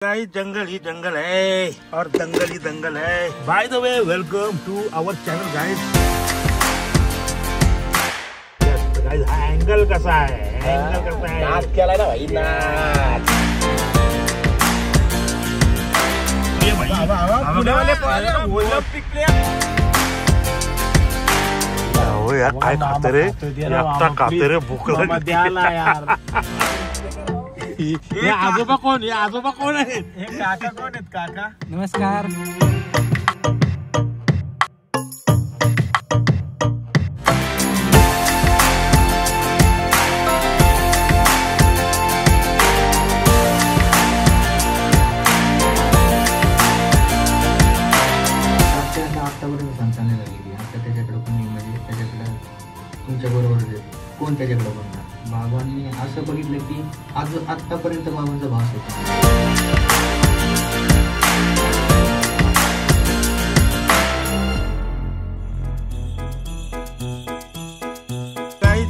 Guys जंगल ही जंगल है और दंगल ही दंगल है। By the way welcome to our channel guys. Guys angle कसा है, एंगल कसा है, नाच केलाय ना भाई, नाच। ये भाई पुण्यावाले पाहिलं बोललं पिकले। हो यार काय खाते रे, आता खाते रे, भूक लागली यार। हे आजोबा कोण, हे आजोबा कोण आहेत, हे काका कोण आहेत, काका नमस्कार। आतापर्यंत सांगता नाही लागली आता त्याच्याकडे कोणी, म्हणजे त्याच्याकडे तुमच्या बरोबर कोण त्याच्याकडे बघणार। बाबांनी असं बघितलं की आज आतापर्यंत बाबांचा भास होता।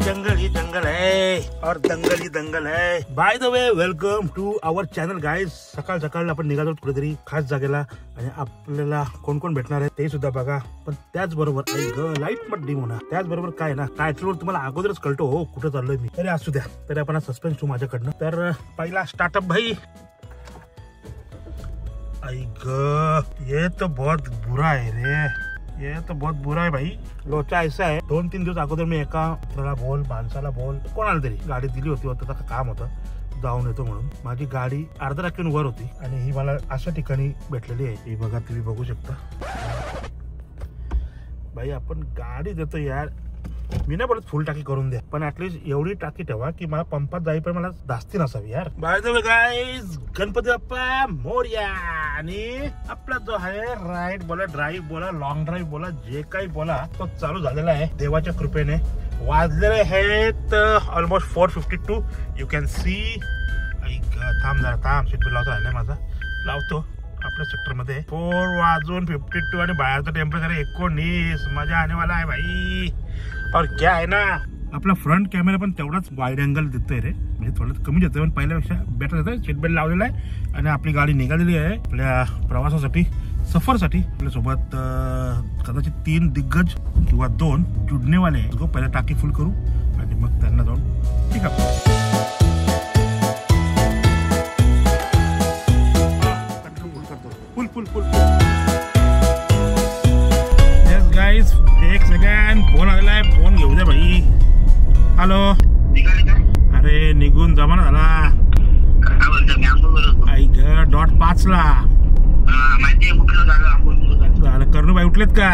जंगल ही जंगल है और दंगल ही दंगल है। By the way welcome to our channel guys. सकाळ सकाळ आपण निघालो कुठेतरी खास जागेला आणि आपल्याला कोण कोण भेटणार आहे ते सुद्धा बघा। पण त्याचबरोबर लाईट पण डिम होणार, त्याचबरोबर काय ना टायटलवर तुम्हाला अगोदरच कळतो हो कुठं चाललोय मी। तरी असू द्या, तरी आपण सस्पेन्स ठेवू माझ्याकडनं। तर पहिला स्टार्टअप भाई, आई ग ये तो बहुत बुरा है रे, ये तो बहुत बुरा है भाई। लोचा ऐसा है, 2-3 दिवस अगोदर मी एका त्याला बोल, माणसाला बोल, कोणाला तरी गाडी दिली होती, त्याचं काम होतं जाऊन येतो म्हणून। माझी गाडी अर्ध्या टक्क्याने वर होती आणि ही मला अशा ठिकाणी भेटलेली आहे। ही बघा, तुम्ही बघू शकता भाई। आपण गाडी देतो यार, मी नाही बोलत फुल टाकी करून द्या, पण ऍटलीस्ट एवढी टाकी ठेवा की मला पंपात जाईपर्यंत मला धास्ती नसावी यार। By the way guys, Ganpati Bappa Morya. आणि आपला जो आहे राईड बोला, ड्राईव्ह बोला, लॉंग ड्राईव्ह बोला, जे काही बोला तो चालू झालेला आहे देवाच्या कृपेने। वाजलेले आहेत ऑलमोस्ट 4:52 यू कॅन सी। थांब जरा, थांब, सीट बेल्ट लावता राहिलाय माझा, लावतो। आपल्या सेक्टर मध्ये 4:52 आणि बाहेरचं टेम्परेचर 19, मजा आने वाला है भाई। और क्या है ना, आपला फ्रंट कॅमेरा पण तेवढाच वाईड अँगल देतोय रे, म्हणजे थोडं कमी देतोय पण पहिल्यापेक्षा बेटर देतोय। सीट बेल्ट लावलेला आहे आणि आपली गाडी निघालेली आहे आपल्या प्रवासासाठी, सफरसाठी। आपल्यासोबत कदाचित 3 दिग्गज किंवा 2 जुडणेवाले आहे। पहिला टाकी फुल करू आणि मग त्यांना जाऊन ठीक आहे। फुल फुल फुल गाइस, एक सेकंड, फोन आलेला आहे, फोन घेऊ द्या भाई। हॅलो, अरे निघून जमाना झाला। आई ग, 5:00ला झालं। करणूबाई उठलेत का?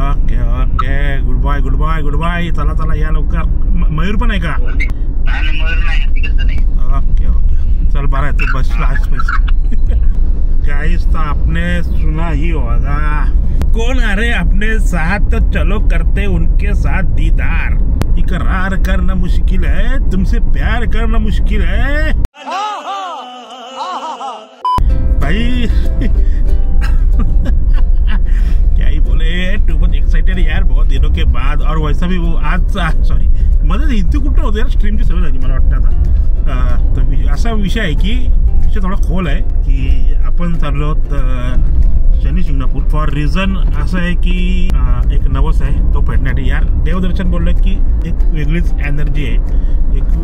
Okay okay, goodbye goodbye goodbye. चला चला या लवकर। मयूर पण आहे का? ओके ओके, चल बरं आहे, तू बसला आहेस पैसे। गाइस तो आपने सुना ही होगा, कौन आ रहे अपने साथ तो चलो करते उनके साथ दीदार। इकरार करना मुश्किल है, तुमसे प्यार करना मुश्किल है भाई। क्या ही बोले, टू मच एक्साइटेड यार, बहुत दिनों के बाद। और वैसा भी वो आज, सॉरी मध्ये हिंदी कुठं होतं यार, स्ट्रीमची सवय झाली मला वाटतं आता। तर असा विषय आहे की विषय थोडा खोल आहे की आपण चाललो शनी शिंगणापूर फॉर रिझन असं आहे की एक नवस आहे तो फेडण्यासाठी यार। देवदर्शन बोललं की एक वेगळीच एनर्जी आहे, एक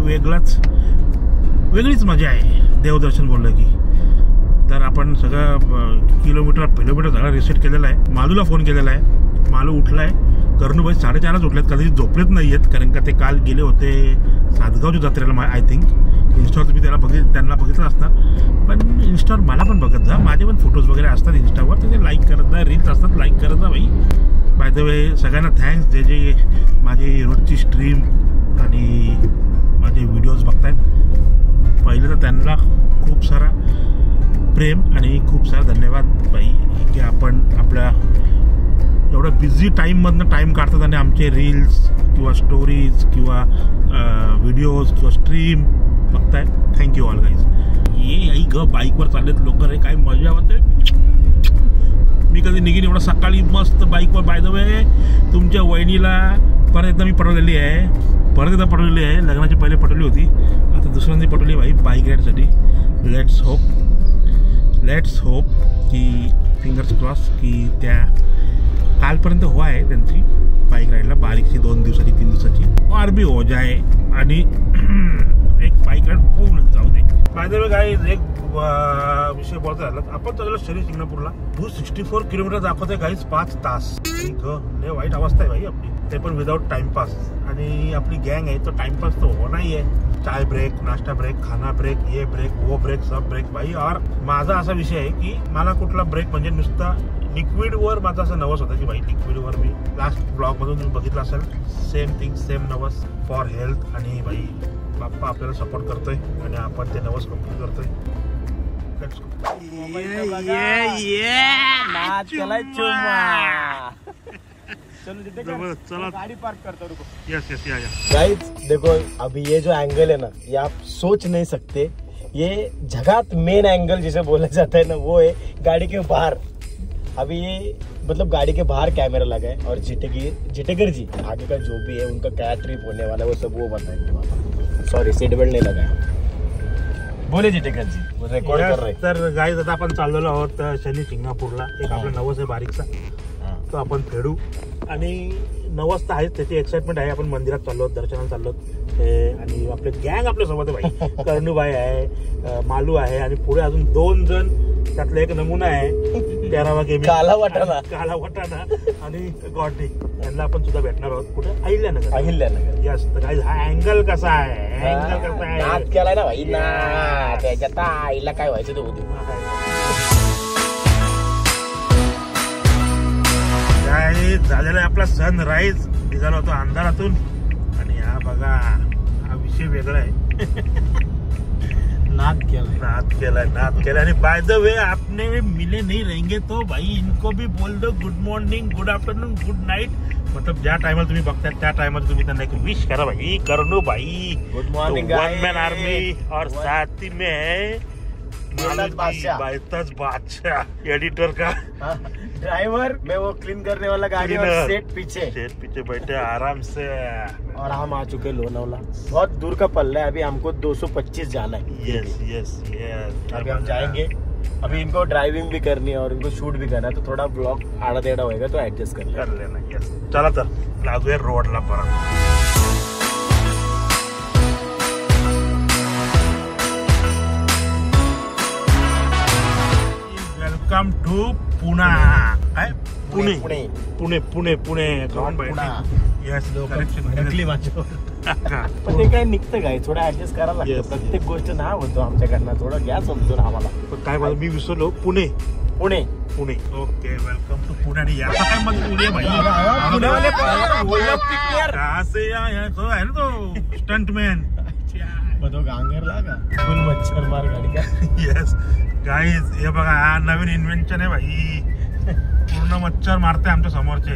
वेगळीच मजा आहे देवदर्शन बोललं की। तर आपण सगळं किलोमीटर सगळं रिसेट केलेलं आहे। मालूला फोन केलेला आहे, मालू उठलाय। करणूबाई 4:30 उठलेत, कदाचित झोपलेत नाही आहेत, कारण का ते काल गेले होते सातगावच्या जत्रेला आय थिंक। इन्स्टावर तुम्ही त्यांना बघितलं असणार, पण इन्स्टावर मला पण बघत जा, माझे पण फोटोज वगैरे असतात इन्स्टावर, ते लाईक करत जा, रील्स असतात लाईक करत जा भाई। बाय द वे सगळ्यांना थँक्स जे माझी रोजची स्ट्रीम आणि माझे व्हिडिओज बघतायत। पहिले तर त्यांना खूप सारा प्रेम आणि खूप सारा धन्यवाद भाई की आपण आपल्या एवढं बिझी टाईममधनं टाईम काढतात आणि आमचे रील्स किंवा स्टोरीज किंवा व्हिडिओज किंवा स्ट्रीम बघताय। Thank you all guys. ये आई ग, बाईकवर चाललेत लोक रे, काय मजा होते। मी कधी निघेन एवढं सकाळी मस्त बाईकवर। बाय द वे तुमच्या वहिनीला परत एकदा मी पटवलेली आहे, लग्नाची पहिले पटवली होती, तर दुसऱ्यांदी पटवली भाई बाईक राईडसाठी. लेट्स होप की फिंगर्स क्रॉस की त्या कालपर्यंत हो आहे त्यांची बाईक राईडला बारीकशी 2 दिवसाची 3 दिवसाची और भी हो जाए आणि एक बाईक राईड होऊन जाऊ दे. बाय गाईज एक विषय बोलतो झाला. आपण चाललो शनी शिंगणापूरला. 264 किलोमीटर दाखवते गाईज 5 तास. लय वाईट अवस्था आहे भाई आपली, ते पण विदाउट टाइमपास. आणि आपली गँग आहे तो टाइमपास तो हो नाही आहे. चाय ब्रेक, नाश्ता ब्रेक, खाना ब्रेक, ये ब्रेक वो ब्रेक सब ब्रेक भाई. और माझा असा विषय आहे की मला कुठला ब्रेक म्हणजे नुसता लिक्विडवर माझा असं नवस होता की भाई लिक्विडवर मी लास्ट ब्लॉगमधून तुम्ही बघितलं असेल सेम थिंग सेम नवस फॉर हेल्थ. आणि भाई बाप्पा आपल्याला सपोर्ट करतोय आणि आपण ते नवस कंप्लीट करतोय. चला गाड़ी पार्क करता रुको. यस या गाइस देखो अभी ये जो एंगल है ना ये आप सोच नहीं सकते. ये जगह मेन एंगल जिसे बोला जाता है ना वो है गाड़ी के बाहर. अभी ये मतलब गाड़ी के बाहर कैमरा लगा है और जिटेगर जी आगे का जो भी है उनका क्या ट्रिप होने वाला है वो सब वो बताएंगे. सॉरी सीट बेल्ट नहीं लगाया. बोले जिटेगर जी वो रिकॉर्ड कर रहे. तर गाईज आता आपण चाललेलो आहोत शनी शिंगणापूरला. एक आपला नवस आहे बारीकचा तो आपण फेडू. आणि नवस तर आहेच, त्याची एक्साइटमेंट आहे. आपण मंदिरात चाललो, दर्शनाला चाललो आणि आपले गँग आपल्या सोबत आहे भाई. कर्णूबाई आहे, मालू आहे आणि पुढे अजून 2 जण. त्यातला एक नमुना आहे 13वा गेमी काला वाटाणा आणि गॉडी. यांना आपण सुद्धा भेटणार आहोत कुठे अहिल्यानगर. यस तर गाईज हा अँगल कसा आहे, अँगल कसा आहे नाद केलाय ना भाई ना. त्याच्यात आईला काय व्हायचं ते होते. काय झालेला आहे आपला सनराईज. निघालो होतो अंधारातून आणि हा बघा हा विषय वेगळा आहे. नाद केलाय. आणि बाय द वे आपने मिले नहीं रहेंगे तो भाई इनको भी बोल दो good morning, good afternoon, good night. मतलब ज्या टायमाला तुम्ही बघताय त्या टायमाला तुम्ही त्यांना एक विश करा भाई. करणू भाई गुड मॉर्निंग. 1 मैन आर्मी और साथ ही में है बादशाह एडिटर का ड्राइवर में वो क्लीन करने वाला गाड़ी और सेट पीछे बैठे आराम से. और हम आ चुके लोनावला. बहुत दूर का पल्ला है. अभी हमको 225 जाना है. यस अभी हम जाएंगे. अभी इनको ड्राइविंग भी करनी है और इनको शूट भी करना है तो थोड़ा ब्लॉग आड़ा टेढ़ा होएगा तो एडजस्ट कर लेना. यस चला तर लागूया रोडला परत. Welcome to Pune. येस पण ते काय निघतं काय थोडं ऍडजस्ट करायला लागतं. प्रत्येक गोष्ट ना होतो आमच्याकडनं. थोडं घ्या समजून आम्हाला. काय मला मी विसरलो. Pune. Okay welcome to Pune. आणि याचा काय मग पुणे भाई आहे ना तो स्टंटमॅन तो गांगरला का फुल मच्छर मार गाडी का. येस गाईज हे बघा हा नवीन इन्व्हेन्शन आहे भाई. पूर्ण मच्छर मारते आमच्या समोरचे.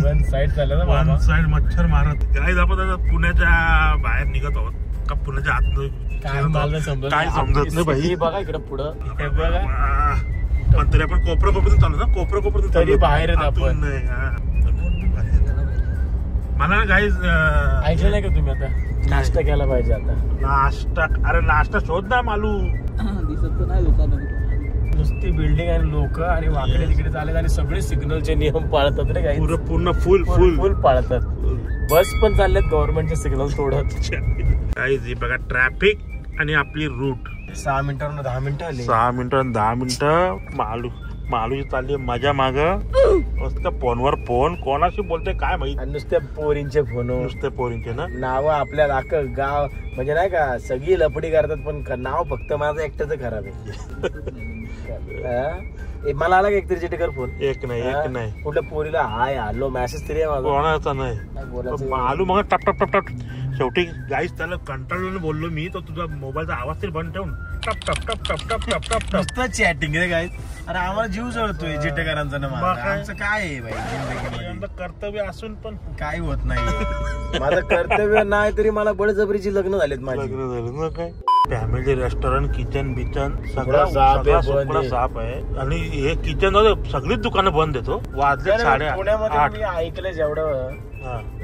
वन साइड मच्छर मारत. गाईज आपण आता पुण्याच्या बाहेर निघत आहोत का पुण्याच्या आत काय समजत नाही भाई. बघा इकडे पुढं पण तरी आपण कोपऱ्यातून चालू ना. कोपऱ्यातून तरी बाहेर आपण. मला गाईज ऐकलं नाही का तुम्ही आता नाश्ता केला पाहिजे. आता नाश्ता शोध ना मालू. दिसत तर नाही लोकांना. नुसती बिल्डिंग आणि लोक आणि वाकडे तिकडे चालत आणि सगळे सिग्नलचे नियम पाळतात रे. काही पूर्ण फुल पाळतात. बस पण चालल्यात गव्हर्नमेंटचे सिग्नल तोडत. काही बघा ट्रॅफिक आणि आपली रूट 6 मिनिटांवर 10 मिनिटं आली. 6 मिनिटं 10 मिनिटं मालूची चालली माझ्या माग. फोनवर फोन कोणाशी बोलते काय माहित. नुसत्या पोरींचे फोन. नुसते पोरींचे ना नाव आपल्या अख्खं गाव म्हणजे नाही का सगळी लपडी करतात पण नाव फक्त माझं एकट्याच खराब आहे. मला आला का एकतरी जिटेकर फोन. एक नाही कुठल्या पोरीला हाय हॅलो मेसेज तरी कोणाचा नाही. मालू मग टप टप टप टप. शेवटी गाईस त्याला कंटाळून बोललो मी तो तुझा मोबाईलचा आवाज तरी बंद ठेवून टप टप टप टप टप टप टप नुसतं चॅटिंग रे गाईस. अरे आम्हाला जीव जळतोय जिटेकरांचा ना. आमचं काय आहे भाई कर्तव्य असून पण काय होत नाही. माझं कर्तव्य नाही तरी मला बळजबरीची लग्न झालेत माझी. काय फॅमिली रेस्टॉरंट किचन बिचन सगळं साफ आहे. आणि हे किचन सगळीच दुकानं बंद येतो. वाजले 8:30. पुण्यामध्ये मी ऐकलंय जेवढं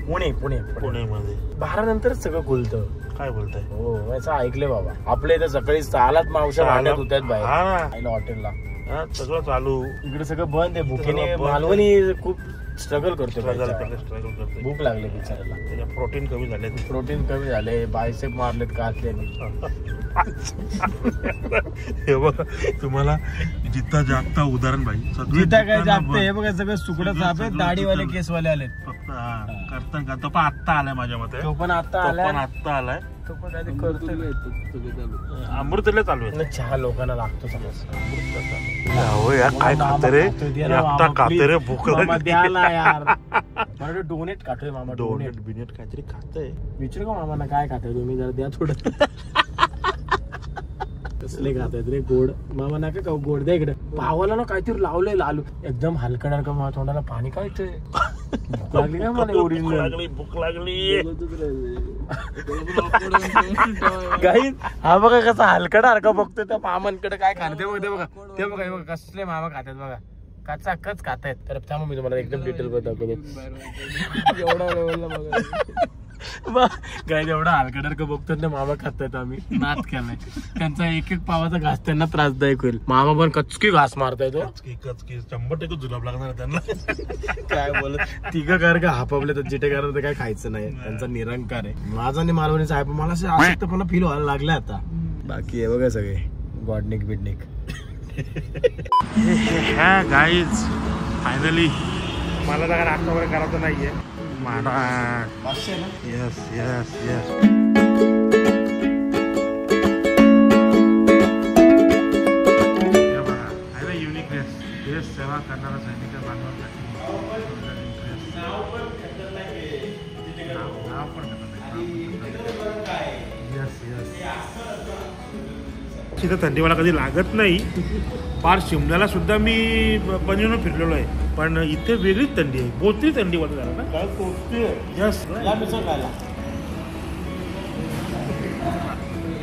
पुण्यामध्ये 12 नंतरच सगळं खुलतं. काय बोलताय? हो असं ऐकले बाबा. आपल्या इथं सकाळी 6लाच मावशा भांडत होत्यात बाहेर हा ना. खायला हॉटेलला. हा, सगळं चालू. इकडे सगळं बंद आहे. भुकेने सगळं बंद. मालवणी खूप स्ट्रगल करते. स्ट्रगल करते. भूक लागली बिचारायला. त्याच्या प्रोटीन कमी झाले. प्रोटीन कमी झाले. बायसेप मारलेत कातल्याने. हे बघा तुम्हाला जिता जागता उदाहरण भाई. जिता काय जागते हे बघा. सगळं सुकडं साप आहे. दाढीवाले केसवाले आलेत. फक्त करता तो पण आत्ता आलाय माझ्या मते. तो पण आता आलाय. तो पण काहीतरी करतोय. अमृतला चालू आहे. चहा लोकांना लागतो समज. काय खाते रे? खाते रे भूक द्याला यार. मला डोनेट खातोय मामा. डोनेट बिनेट काहीतरी खातंय. विचारू का मामांना काय खातोय तुम्ही? जरा द्या थोडं. कसले खातायत रे गोड? मामा नका का गोड द्या इकडे. पावाला ना काहीतरी लावलंय लालू. एकदम हलकडार का मला तोंडाला पाणी काढतंय. भूक लागली का मला? ओरिजिनल भूक लागली. काही हा बघा कसा हलकडार का बघतोय त्या मामांकडे काय खाते बघ. ते बघा हे बघा कसले मामा खातात बघा. कच खातायत. तर त्यामुळे मी तुम्हाला एकदम डिटेल दाखवतो. काय एवढा हलकडार का बघतो ना मामा खातायत. आम्ही नाच केलाय त्यांचा. एक पावाचा घास त्यांना त्रासदायक होईल. मामा पण कचकी घास मारताय. तो कचकी 100% जुलाब लागणार त्यांना. काय बोलत तिघ कार का हापवले तर जिथे कार काय खायचं नाही. त्यांचा निरंकार आहे. माझा आणि मालवणीचा आहे. पण मला असं अशक्तपणा फील व्हायला लागलाय आता. बाकी आहे बघा सगळे गॉडनिक बिडनिक. गाईज फायनली मला तर नाश्ता वगैरे करायचं नाहीये. Yes yes yes. युनिकनेस देश सेवा करणारा सैनिक तिथं थंडी मला कधी लागत नाही. फार शिमल्याला सुद्धा मी पणजीवरून फिरलेलो आहे. पण इथे वेगळीच थंडी आहे. बोचरी थंडी वाटत झाला ना. काय यस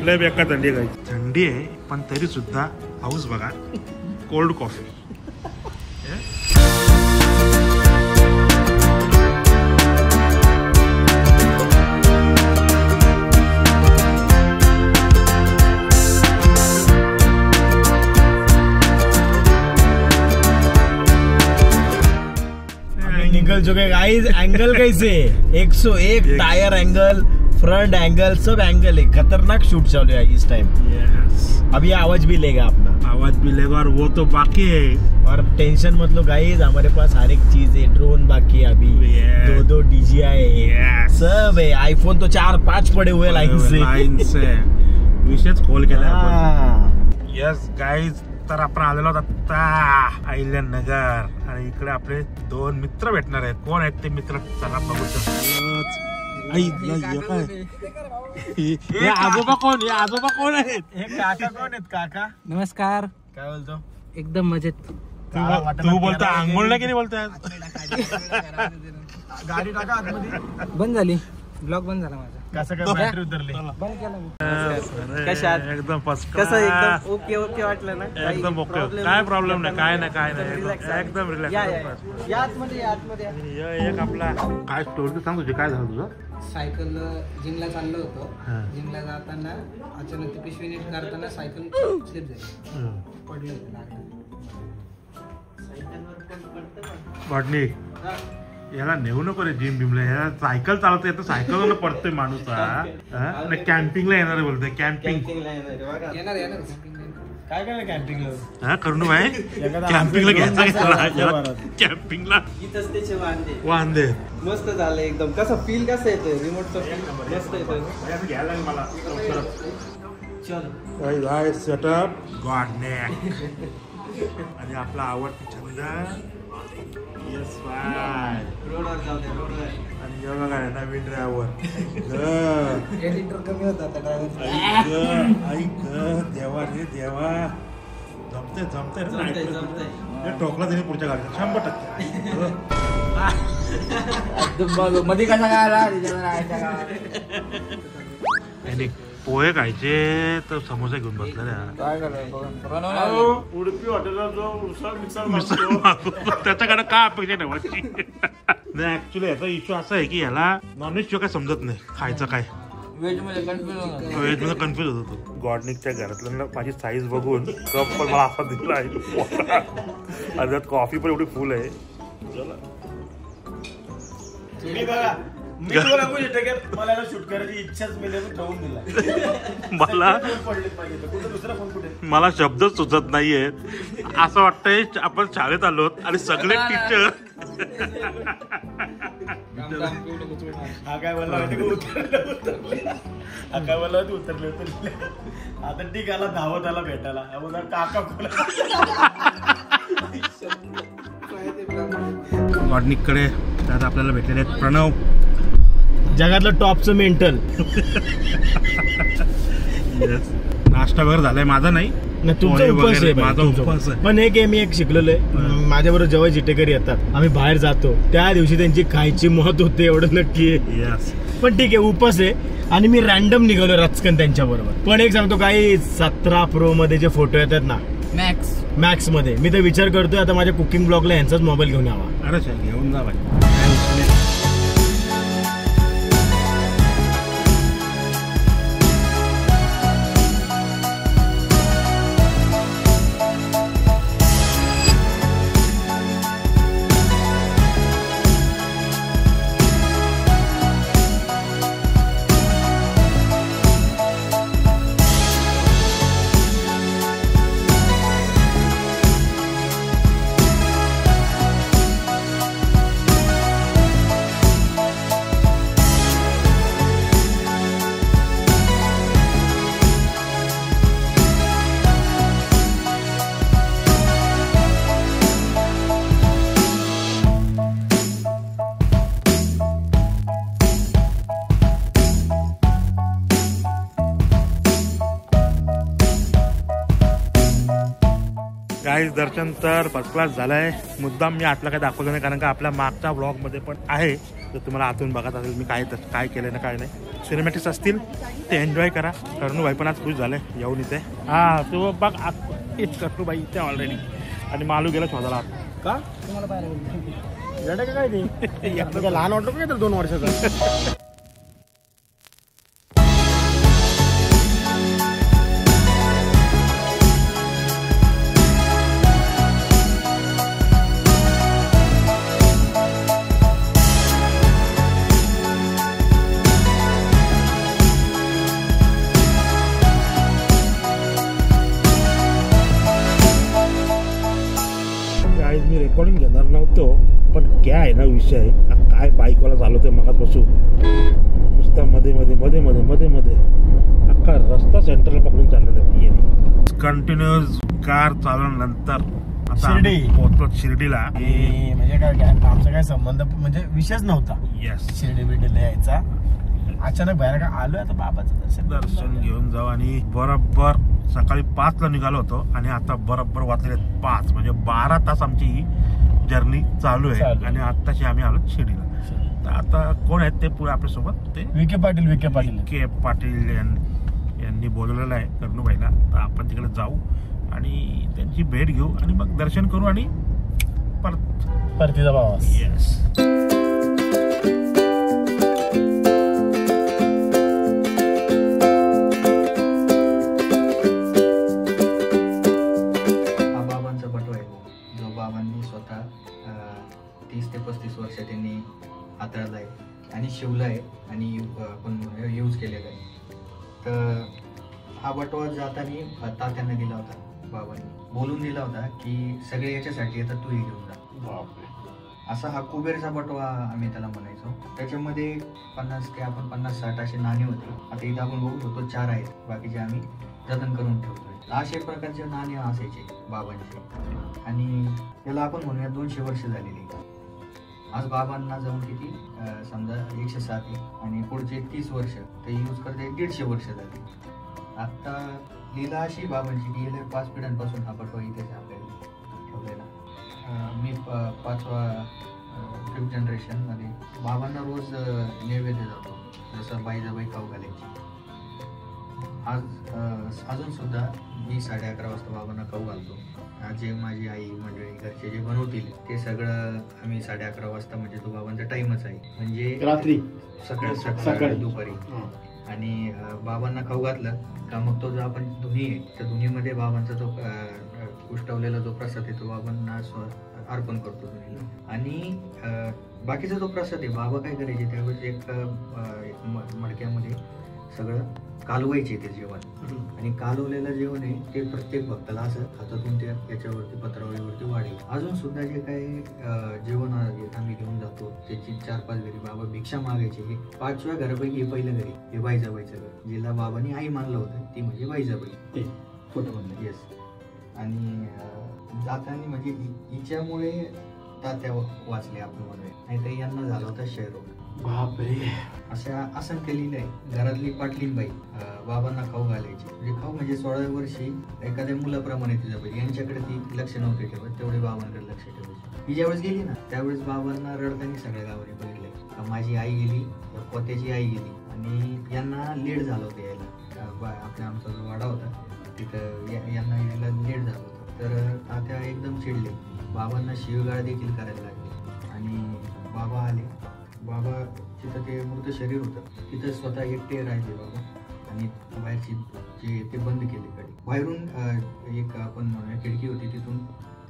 लय बेकार थंडी आहे. थंडी आहे पण तरी सुद्धा हाऊस बघा. Cold coffee. निकल चुके गाइस. एंगल कैसे 101 टायर एंगल, फ्रंट एंगल, सब एंगल है. खतरनाक शूट चालू है इस टाइम. अभी आवाज भी लेगा अपना. आवाज भी लेगा और वो तो बाकी है. और टेंशन मत लो गाइस. हमारे पास हर एक चीज है. ड्रोन बाकी है अभी. 2 DJI है. सब है. आईफोन तो 4-5 पड़े हुए लाइन से. विशेष खोल केला आपण. यस गाइस तर आपण आलेलो आता अहिल्यानगर. आणि इकडे आपले 2 मित्र भेटणार आहेत. कोण आहेत ते मित्र? चला बघू. आजोबा कोण? हे आजोबा कोण आहेत? हे काका कोण आहेत? काका नमस्कार. काय बोलतो? एकदम मजेत. तू बोलता आंघोळ नाही केली बोलताय? गाडी टाका आतमध्ये. बंद झाली. ब्लॉग बंद झाला माझा. कसं काय बॅटरी उतरली? बंद केला. कशात? एकदम फर्स्ट कसं एकदम ओके वाटलं ना? एकदम ओके. काय प्रॉब्लेम नाही. काय नाही. एकदम रिलॅक्स. एक आपला काय स्टोरी सांग तुझी. काय झालं तुझं? सायकल जिमला चाललो होतो. जिमला जाताना अचानक ती पिशवी नीट करताना सायकल स्लिप झाली. पडलं होतं. वाटणी याला नेऊ नको रे जिम बिमला. याला सायकल चालवता येतं. सायकल पडतोय माणूस. कॅम्पिंगला येणार बोलतोय. कॅम्पिंग काय काय कॅम्पिंगला? हा करू भाई. कॅम्पिंगला घ्यायचं. कॅम्पिंगला वांदे मस्त झालं एकदम. कसं फील कसं येतोय? रिमोटचं फील मस्त येतोय. घ्यायला मला सेटअप गॉडनेक. आणि आपला आवडती छंद रोडवर जाऊ दे. रोडवर आणि बघा नवीन ड्रायव्हर. लिटर कमी होता ड्रायव्हर. ऐक देवा रे देवा. जमतंय टोकला तरी पुढच्या गाडीत 100%. मध्ये कसा काय आला? पोहे खायचे तर समोसा घेऊन बसला. उडपी हॉटेलला जो मिसळ त्याच्याकडे काय अपेक्षा ठेवायची? नाही ऍक्च्युली याचा इश्यू असा आहे की याला नॉनव्हेज शिवाय काय समजत नाही खायचं काय. व्हेज मध्ये कन्फ्युज होतो तो. गॉडनिकच्या घरातल्या माझी साईज बघून कप पण मला असा दिला आहे आणि त्यात कॉफी पण एवढी फुल आहे. मला शूट करायची इच्छाच ठेवून दिला मला शब्दच सुचत नाहीये. असं वाटतंय आपण शाळेत आलो आणि सगळे टीचर हा काय बोलला उतरले आता ठीक आला धावत आला भेटायला काका गॉडनिककडे आता आपल्याला भेटलेले आहेत प्रणव, जगातलं टॉपचं मेंटल. नाश्ता वगैरे झालाय माझा नाही, तुमचा उपवास आहे, माझा उपवास आहे. पण मी एक शिकलेलो आहे. माझ्याबरोबर जेव्हा जिटेकरी येतात आम्ही बाहेर जातो त्या दिवशी त्यांची खायची महत्व होते एवढं नक्की आहे. पण ठीक आहे उपवास आहे आणि मी रॅन्डम निघालो रचकन त्यांच्या बरोबर. पण एक सांगतो काही 17 Pro मध्ये जे फोटो येतात ना मॅक्स मध्ये, मी तर विचार करतोय आता माझ्या कुकिंग ब्लॉगला यांचाच मोबाईल घेऊन यावा. अरे घेऊन जा भाई. गाईज दर्शन तर फर्स्ट क्लास झालाय. मुद्दाम मी आतला काय दाखवलं नाही कारण का आपल्या मागच्या ब्लॉग मध्ये पण आहे, जर तुम्हाला आतून बघत असेल मी काय केलं ना काय नाही. सिनेमॅटिक्स असतील ते एन्जॉय करा. करणू भाई पण आज खुश झाले येऊन इथे. हा तो बघ करणू भाई इथे ऑलरेडी आणि मालू गेला शोधाला. का तुम्हाला काय ते लहान वाटतो काय तर 2 वर्षाचा. मी रेकॉर्डिंग घेणार नव्हतो पण काय आहे ना विषय काय बाईकवाला चालवतोय मगाचपासून नुसता मध्ये मध्ये मध्ये मध्ये मध्ये मध्ये अख्खा रस्ता सेंटरला पकडून चाललेला आहे. कंटिन्युअस कार चालवल्यानंतर आता पोहोचलो शिर्डीला. म्हणजे काय आमचा काय संबंध म्हणजे विषयच नव्हता. येस शिर्डी बिर्डीला यायचा. अचानक बाहेर का आलोय आता बाबाचं दर्शन घेऊन जाऊ आणि बरोबर सकाळी 5ला निघालो होतो आणि आता बरोबर वाजले 5 म्हणजे 12 तास आमची ही जर्नी चालू आहे आणि आताशी आम्ही आलो शिर्डीला. तर आता कोण आहेत ते पुढे आपल्यासोबत ते विखे पाटील यांनी बोलवलेलं आहे करणूबाईला. तर आपण तिकडे जाऊ आणि त्यांची भेट घेऊ आणि मग दर्शन करू आणि परतीचा भाव. येस स्वतः 30 ते 35 वर्ष त्यांनी हाताळला आहे आणि शिवला आहे आणि आपण यूज केलेला आहे. तर हा बटवा जाताना तात्यांना दिला होता, बाबांनी बोलून दिला होता की सगळे याच्यासाठी येतात तूही घेऊन जा. असा हा कुबेरचा बटवा आम्ही त्याला म्हणायचो. त्याच्यामध्ये 50 ते आपण 50-60 असे नाणे होते. आता इथं आपण बघू शकतो 4 आहेत, बाकीचे आम्ही जतन करून ठेवतोय. अशा प्रकारचे नाणे असायचे बाबांचे आणि त्याला आपण म्हणूया 200 वर्ष झालेली. आज बाबांना जाऊन किती समजा 107 आहे आणि पुढचे 30 वर्ष ते यूज करते 150 वर्ष झाली. आता लीला अशी बाबांची की गेल्या 5 पिढ्यांपासून हा बटवा इथेच आपल्याला ठेवलेला. मी 5th जनरेशनमध्ये बाबांना रोज नैवेद्य जातो, जसं बाईजाबाई खाऊ घालायची. आज अजून सुद्धा मी 11:30 वाजता बाबांना खाऊ घालतो. जे माझी आई मंडळी घरचे जे बनवतील ते सगळं आम्ही 11:30 वाजता, म्हणजे तो बाबांचा टाइमच आहे, म्हणजे रात्री सकाळी दुपारी. आणि बाबांना खाऊ घातलं का मग तो जो आपण धुनी आहे त्या धुनीमध्ये बाबांचा जो उष्टवलेला जो प्रसाद आहे तो बाबांना अर्पण करतो धुनीला. आणि बाकीचा जो प्रसाद आहे बाबा काय करायचे त्यावेळेस एक मडक्यामध्ये सगळं कालवायचे ते जेवण. आणि कालवलेलं जेवण आहे ते प्रत्येक भक्ताला असं हातातून ते याच्यावरती पत्रावळीवरती वाढेल. अजून सुद्धा जे काही जेवण आम्ही घेऊन जातो त्याची 4-5 घरी बाबा भिक्षा मागायचे. हे 5व्या घरापैकी हे पहिलं घरी हे बाईजाबाईचं घर, जिला बाबांनी आई मानलं होतं ती म्हणजे बाईजाबाई फोटोमधलं. येस. आणि जाताना म्हणजे हिच्यामुळे तात्या वाचले आपण मध्ये, नाहीतर यांना झाला होता क्षयरोग. बापरे. असं केलेलं आहे. घरातली पाटलीनबाई बाबांना खाऊ घालायची, म्हणजे खाऊ म्हणजे 16व्या वर्षी एखाद्या मुलाप्रमाणे तिच्या पाहिजे, यांच्याकडे ती लक्ष नव्हते ठेवत, तेवढे बाबांकडे लक्ष ठेवायचे. ही ज्यावेळेस गेली ना त्यावेळेस बाबांना रडताना सगळ्या गावाने बघितलं. माझी आई गेली, पोत्याची आई गेली, आणि यांना लेट झालं होतं यायला. आपल्या आमचा जो वाडा होता तिथं यांना यायला लेट झालं होतं. तर तात्या एकदम चिडले, बाबांना शिवगाळ देखील करायला लागले. आणि बाबा आले. बाबा तिथं ते मृत शरीर होतं तिथं स्वतः एकटे राहिले बाबा. आणि बाहेरची जे ते बंद केले गाडी. बाहेरून एक आपण म्हणूया खिडकी होती, तिथून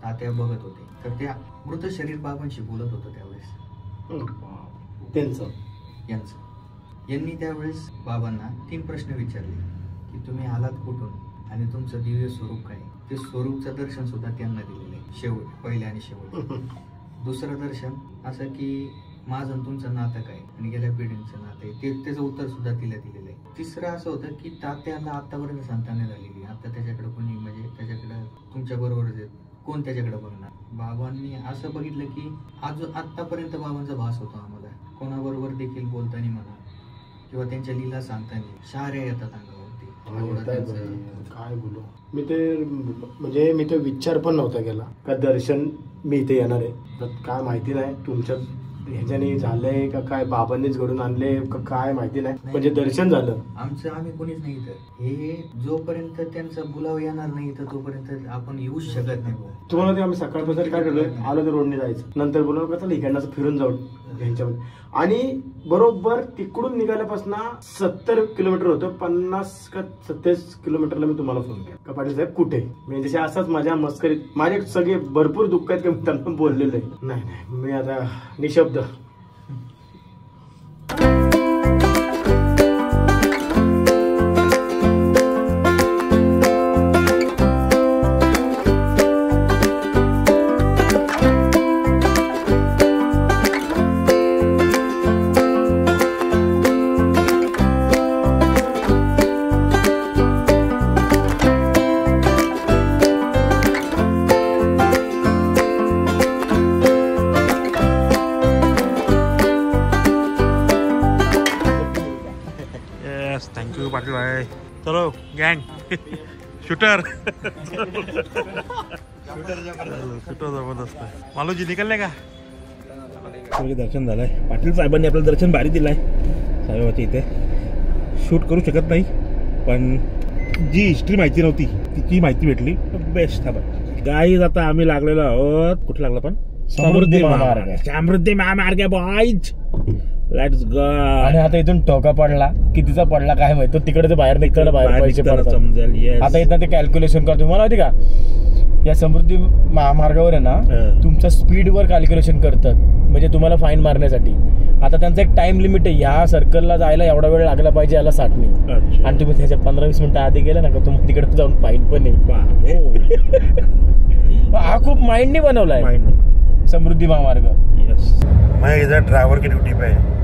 तात्या बघत होते. तर त्या मृत शरीर बाबांशी बोलत होतं त्यावेळेस यांचं. यांनी त्यावेळेस बाबांना 3 प्रश्न विचारले की तुम्ही आलात कुठून आणि तुमचं दिव्य स्वरूप काय. ते स्वरूपचं दर्शन सुद्धा त्यांना दिलेलं आहे शेवट, पहिले आणि शेवट. दुसरं दर्शन असं की माझं तुमचं नातं काय आणि गेल्या पिढींचं नातं आहे, त्याचं उत्तर सुद्धा तिला दिलेलं आहे. तिसरं असं होतं की तात्याला आतापर्यंत संतान झालेली, आता त्याच्याकडे कोणी म्हणजे त्याच्याकडे तुमच्या बरोबरच आहेत, कोण त्याच्याकडे बघणार. बाबांनी असं बघितलं की आतापर्यंत बाबांचा भास होतो आम्हाला, कोणाबरोबर देखील बोलताना म्हणा किंवा त्यांच्या लीला सांगताना शाऱ्या येतात अंगावरती. काय बोलू मी ते विचार पण नव्हता केला का दर्शन मी इथे येणार आहे. तर काय माहिती नाही तुमच्या ह्याच्याने झालंय का काय, बाबांनीच घडून आणले का काय माहिती नाही, म्हणजे दर्शन झालं आमचं. आम्ही कोणीच नाही तर हे जोपर्यंत त्यांचा बुलाव येणार नाही तर तोपर्यंत आपण येऊच शकत नाही. तुम्हाला ते आम्ही सकाळपासून काय ठरलोय, आलो तर रोडने जायचं, नंतर बोलवलं का चला इकडनं असं फिरून जाऊ ह्यांच्यामध्ये. आणि बरोबर तिकडून निघाल्यापासून 70 किलोमीटर होतं, 50 का 27 किलोमीटरला मी तुम्हाला फोन केला का पाटील साहेब कुठे. मी जसे असाच माझ्या मस्करीत माझे सगळे भरपूर दुःख आहेत की मी त्यांना बोललेलं आहे. नाही मी आता निशब्द. थँक्यू पाटील भाई. चलो गँग शूटर जबरदस्त. मालूजी निकलले का. दर्शन झालंय. पाटील साहेबांनी आपल्याला दर्शन भारी दिलंय साहेबाच्या इथे. शूट करू शकत नाही पण जी हिस्ट्री माहिती नव्हती तिची माहिती भेटली. बेस्ट था. गाईज आता आम्ही लागलेलो आहोत. कुठे लागलो पण समृद्धी महामार्ग बॉयज. Let's go. आणि आता इथून टोका पडला कितीचा पडला काय माहिती, तो तिकडे बाहेर निघताना बाहेर पैसे पडतात. आता इथं ते कॅल्क्युलेशन करतो. मला माहिती का या समृद्धी महामार्गावर आहे ना तुमच्या स्पीडवर कॅल्क्युलेशन करतात, म्हणजे तुम्हाला फाईन मारण्यासाठी. आता त्यांचा एक टाइम लिमिट आहे, ह्या सर्कलला जायला एवढा वेळ लागला पाहिजे याला 60 आणि तुम्ही त्याच्या 15-20 मिनिटं आधी गेला ना का तुम्हाला तिकडे जाऊन फाईन पण नाही. हा खूप माइंडनी बनवलाय समृद्धि महामार्ग. यस. मैं इधर ड्राइवर की ड्यूटी पे है,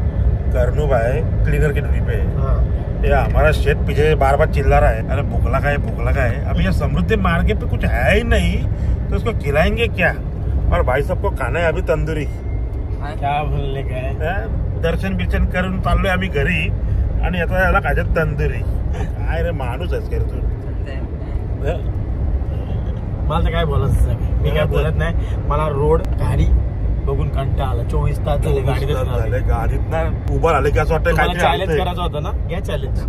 करनू भाई क्लीनर की ड्यूटी पे है. ये हमारा शेठ पीछे बार बार चिल्ला रहा है अरे भूखला का है. अभी ये समृद्धि मार्ग पे कुछ है ही नहीं तो उसको खिलाएंगे क्या. और भाई सबको खाना है अभी तंदुरी. क्या बोलले काय. दर्शन बिर्शन करून चाललोय आम्ही घरी आणि आता याला खायचं तंदुरी. काय रे माणूस आहेस का रे तू. मला तर काय बोलायचं मी काय बोलत नाही. मला रोड गाडी बघून कंटाळा आला. 24 तास झाले गाडीत झाले गाडीत ना उभं राहिले की असं वाटतं काय चॅलेंज करायचं होतं ना. घ्या चॅलेंज.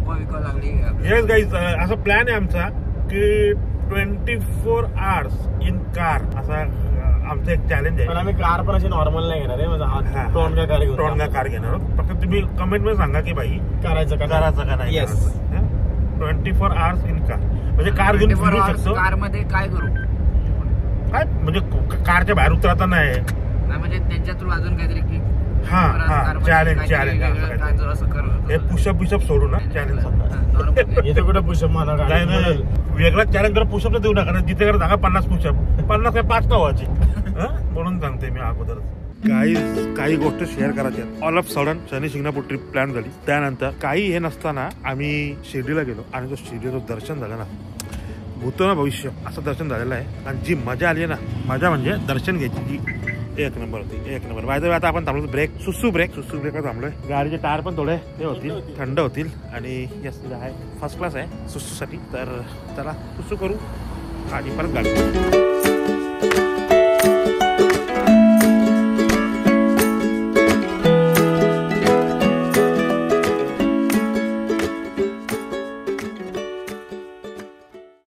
येस गाईज, असा प्लॅन आहे आमचा की 24 hours इन कार असा आमचं एक चॅलेंज आहे. पण आम्ही कार पण अशी नॉर्मल नाही घेणार आहे. टोनगा कार घेऊ. टोनगा कार घेणार आहोत. फक्त तुम्ही कमेंट मध्ये सांगा की भाई करायचं का नाही. येस. 24 hours इन कार म्हणजे कार घेऊन फिरू शकतो. कार मध्ये काय करू, काय म्हणजे कारच्या बाहेर उतरता नाही म्हणजे त्यांच्या थ्रू अजून काहीतरी की चॅलेंज हे पुशअप सोडू ना चॅलेंज. इथे कुठे पुशअप म्हणा नाही वेगळा चॅलेंज जर पुशअप देऊ नका. जिथे जागा 50 पुशअप 50 काय 5 का व्हायची म्हणून सांगते मी अगोदर. काही गोष्ट शेअर करायच्या. All of sudden Shani Shingnapur trip plan झाली. त्यानंतर काही हे नसताना आम्ही शिर्डीला गेलो आणि तो शिर्डीचं दर्शन झालं ना, भूतो ना भविष्य असं दर्शन झालेलं आहे. आणि जी मजा आली आहे ना, मजा म्हणजे दर्शन घ्यायची जी एक नंबर होती. एक नंबर. बाय द वे आता आपण थांबलो ब्रेक सुसू ब्रेकवर थांबलोय. गाडीचे टायर पण थोडे हे होतील, थंड होतील. आणि यस आहे फर्स्ट क्लास आहे सुसूसाठी. तर चला सुसू करू आणि परत गाडी